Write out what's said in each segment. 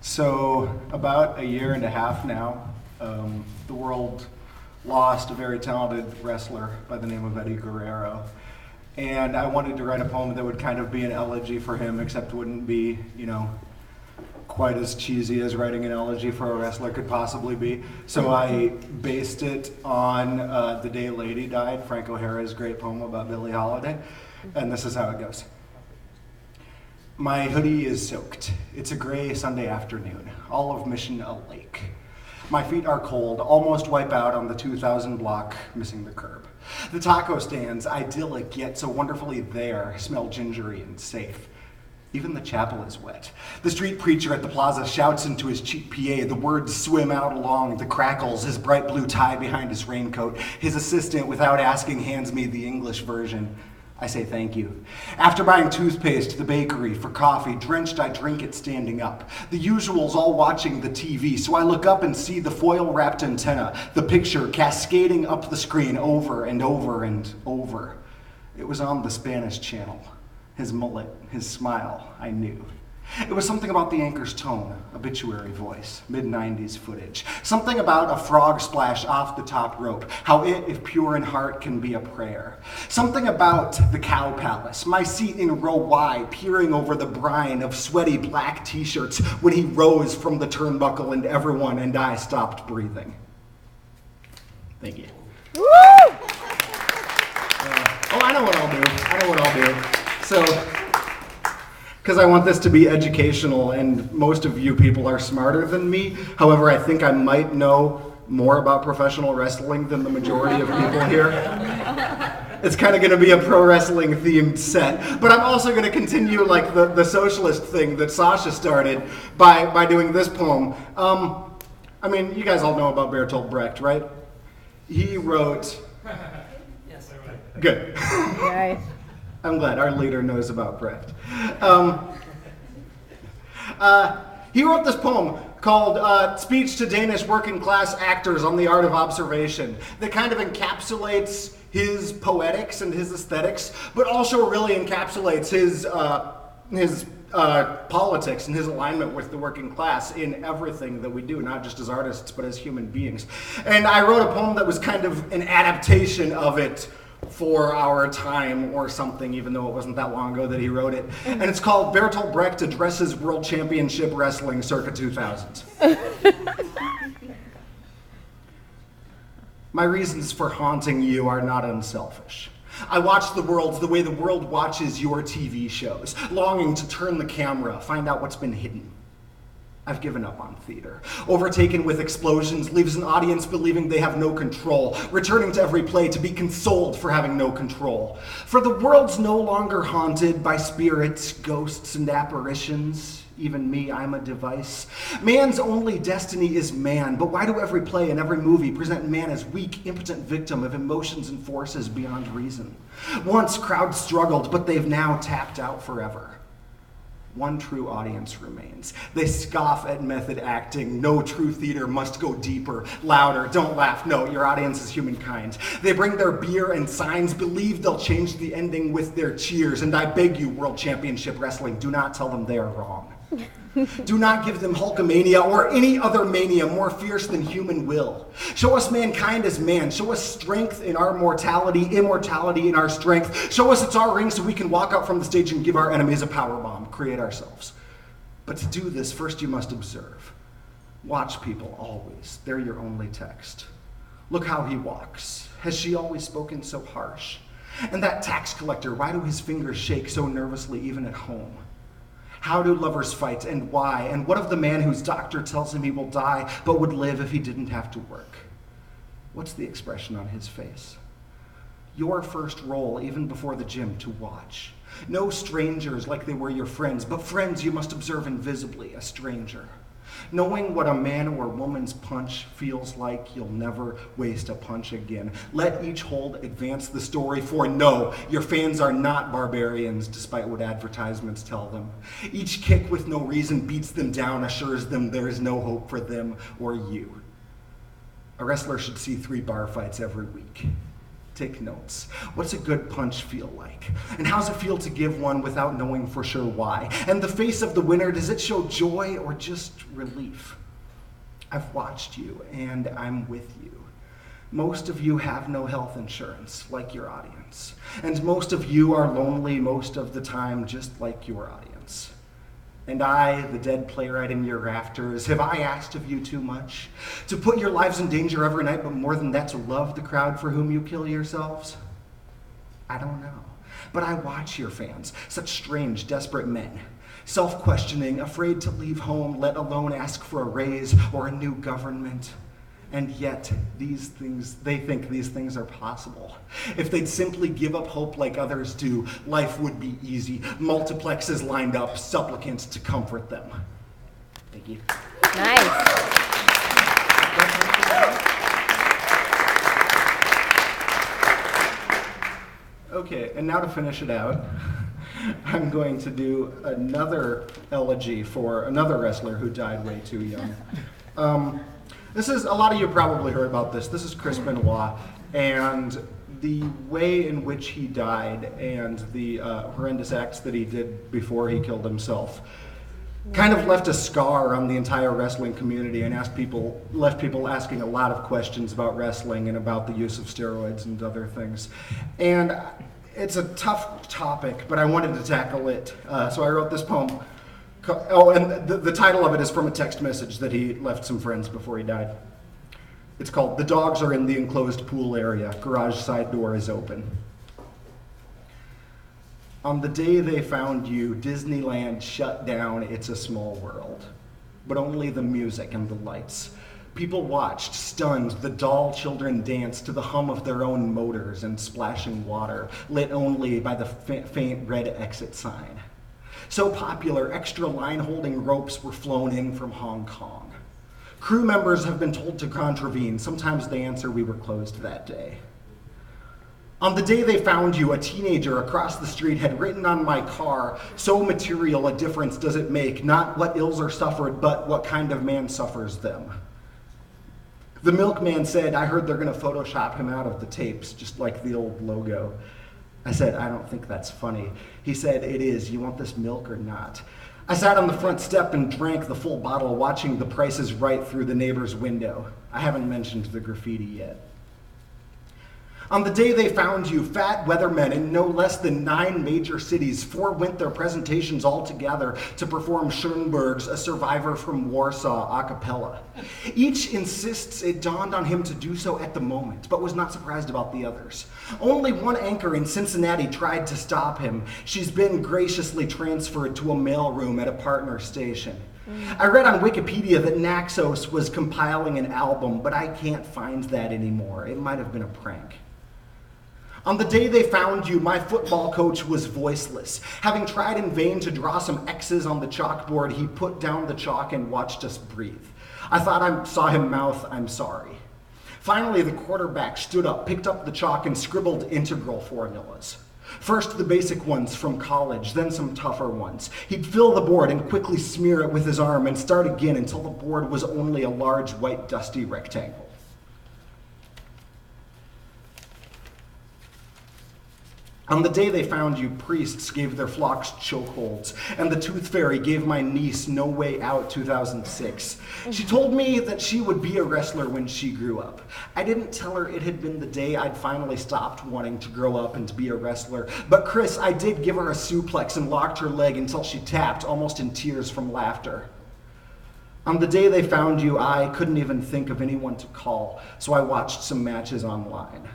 So about a year and a half now, the world lost a very talented wrestler by the name of Eddie Guerrero. And I wanted to write a poem that would kind of be an elegy for him, except wouldn't be, quite as cheesy as writing an elegy for a wrestler could possibly be. So I based it on The Day Lady Died, Frank O'Hara's great poem about Billie Holiday. And this is how it goes. My hoodie is soaked. It's a gray Sunday afternoon, all of Mission a lake. My feet are cold, almost wipe out on the 2000 block, missing the curb. The taco stands, idyllic yet so wonderfully there, smell gingery and safe. Even the chapel is wet. The street preacher at the plaza shouts into his cheap PA. The words swim out along the crackles, his bright blue tie behind his raincoat. His assistant, without asking, hands me the English version. I say thank you. After buying toothpaste to the bakery for coffee, drenched I drink it standing up. The usuals all watching the TV, so I look up and see the foil-wrapped antenna, the picture cascading up the screen over and over and over. It was on the Spanish channel. His mullet, his smile, I knew. It was something about the anchor's tone, obituary voice, mid-90s footage. Something about a frog splash off the top rope, how it, if pure in heart, can be a prayer. Something about the Cow Palace, my seat in row Y, peering over the brine of sweaty black t-shirts when he rose from the turnbuckle and everyone and I stopped breathing. Thank you. Woo! I know what I'll do. So, because I want this to be educational, and most of you people are smarter than me. However, I think I might know more about professional wrestling than the majority of people here. It's kind of going to be a pro wrestling themed set. But I'm also going to continue like the socialist thing that Sasha started by doing this poem. You guys all know about Bertolt Brecht, right? He wrote... Yes. Good. Right. I'm glad our leader knows about Brecht. He wrote this poem called Speech to Danish Working Class Actors on the Art of Observation that kind of encapsulates his poetics and his aesthetics, but also really encapsulates his politics and his alignment with the working class in everything that we do, not just as artists, but as human beings. And I wrote a poem that was kind of an adaptation of it for our time or something, even though it wasn't that long ago that he wrote it. And it's called Bertolt Brecht Addresses World Championship Wrestling circa 2000. My reasons for haunting you are not unselfish. I watch the world the way the world watches your TV shows, longing to turn the camera, find out what's been hidden. I've given up on theater. Overtaken with explosions leaves an audience believing they have no control, returning to every play to be consoled for having no control. For the world's no longer haunted by spirits, ghosts, and apparitions. Even me, I'm a device. Man's only destiny is man, but why do every play and every movie present man as weak, impotent victim of emotions and forces beyond reason? Once crowds struggled, but they've now tapped out forever. One true audience remains. They scoff at method acting. No true theater must go deeper, louder. Don't laugh. No, your audience is humankind. They bring their beer and signs, believe they'll change the ending with their cheers. And I beg you, World Championship Wrestling, do not tell them they are wrong. Do not give them Hulkamania or any other mania more fierce than human will. Show us mankind as man. Show us strength in our mortality, immortality in our strength. Show us it's our ring so we can walk out from the stage and give our enemies a powerbomb, create ourselves. But to do this, first you must observe. Watch people always. They're your only text. Look how he walks. Has she always spoken so harsh? And that tax collector, why do his fingers shake so nervously even at home? How do lovers fight and why? And what of the man whose doctor tells him he will die but would live if he didn't have to work? What's the expression on his face? Your first role, even before the gym, to watch. No strangers like they were your friends, but friends you must observe invisibly, a stranger. Knowing what a man or woman's punch feels like, you'll never waste a punch again. Let each hold advance the story, for no, your fans are not barbarians, despite what advertisements tell them. Each kick with no reason beats them down, assures them there is no hope for them or you. A wrestler should see 3 bar fights every week. Take notes. What's a good punch feel like? And how's it feel to give one without knowing for sure why? And the face of the winner, does it show joy or just relief? I've watched you, and I'm with you. Most of you have no health insurance, like your audience. And most of you are lonely most of the time, just like your audience. And I, the dead playwright in your rafters, have I asked of you too much? To put your lives in danger every night, but more than that, to love the crowd for whom you kill yourselves? I don't know. But I watch your fans, such strange, desperate men. Self-questioning, afraid to leave home, let alone ask for a raise or a new government. And yet, they think these things are possible. If they'd simply give up hope like others do, life would be easy. Multiplexes lined up, supplicants to comfort them. Thank you. Nice. Okay, and now to finish it out, I'm going to do another elegy for another wrestler who died way too young. This is, a lot of you probably heard about this. This is Chris Benoit, and the way in which he died and the horrendous acts that he did before he killed himself kind of left a scar on the entire wrestling community and left people asking a lot of questions about wrestling and about the use of steroids and other things. And it's a tough topic, but I wanted to tackle it, so I wrote this poem. Oh, and the title of it is from a text message that he left some friends before he died. It's called "The Dogs Are in the Enclosed Pool Area. Garage Side Door is Open." On the day they found you, Disneyland shut down It's a Small World, but only the music and the lights. People watched, stunned, the doll children dance to the hum of their own motors and splashing water, lit only by the faint red exit sign. So popular, extra line-holding ropes were flown in from Hong Kong. Crew members have been told to contravene. Sometimes they answer, "We were closed that day." On the day they found you, a teenager across the street had written on my car, "So material a difference does it make, not what ills are suffered, but what kind of man suffers them." The milkman said, "I heard they're gonna Photoshop him out of the tapes, just like the old logo." I said, "I don't think that's funny." He said, "It is. You want this milk or not?" I sat on the front step and drank the full bottle, watching The Price is Right through the neighbor's window. I haven't mentioned the graffiti yet. On the day they found you, fat weathermen in no less than 9 major cities forewent their presentations all together to perform Schoenberg's A Survivor from Warsaw a cappella. Each insists it dawned on him to do so at the moment, but was not surprised about the others. Only one anchor in Cincinnati tried to stop him. She's been graciously transferred to a mailroom at a partner station. I read on Wikipedia that Naxos was compiling an album, but I can't find that anymore. It might have been a prank. On the day they found you, my football coach was voiceless. Having tried in vain to draw some X's on the chalkboard, he put down the chalk and watched us breathe. I thought I saw him mouth, "I'm sorry." Finally, the quarterback stood up, picked up the chalk, and scribbled integral formulas. First the basic ones from college, then some tougher ones. He'd fill the board and quickly smear it with his arm and start again until the board was only a large white dusty rectangle. On the day they found you, priests gave their flocks chokeholds, and the tooth fairy gave my niece No Way Out 2006. She told me that she would be a wrestler when she grew up. I didn't tell her it had been the day I'd finally stopped wanting to grow up and to be a wrestler, but Chris, I did give her a suplex and locked her leg until she tapped, almost in tears from laughter. On the day they found you, I couldn't even think of anyone to call, so I watched some matches online.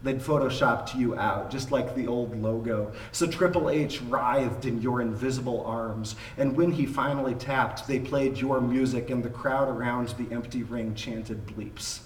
They'd photoshopped you out, just like the old logo. So Triple H writhed in your invisible arms, and when he finally tapped, they played your music, and the crowd around the empty ring chanted bleeps.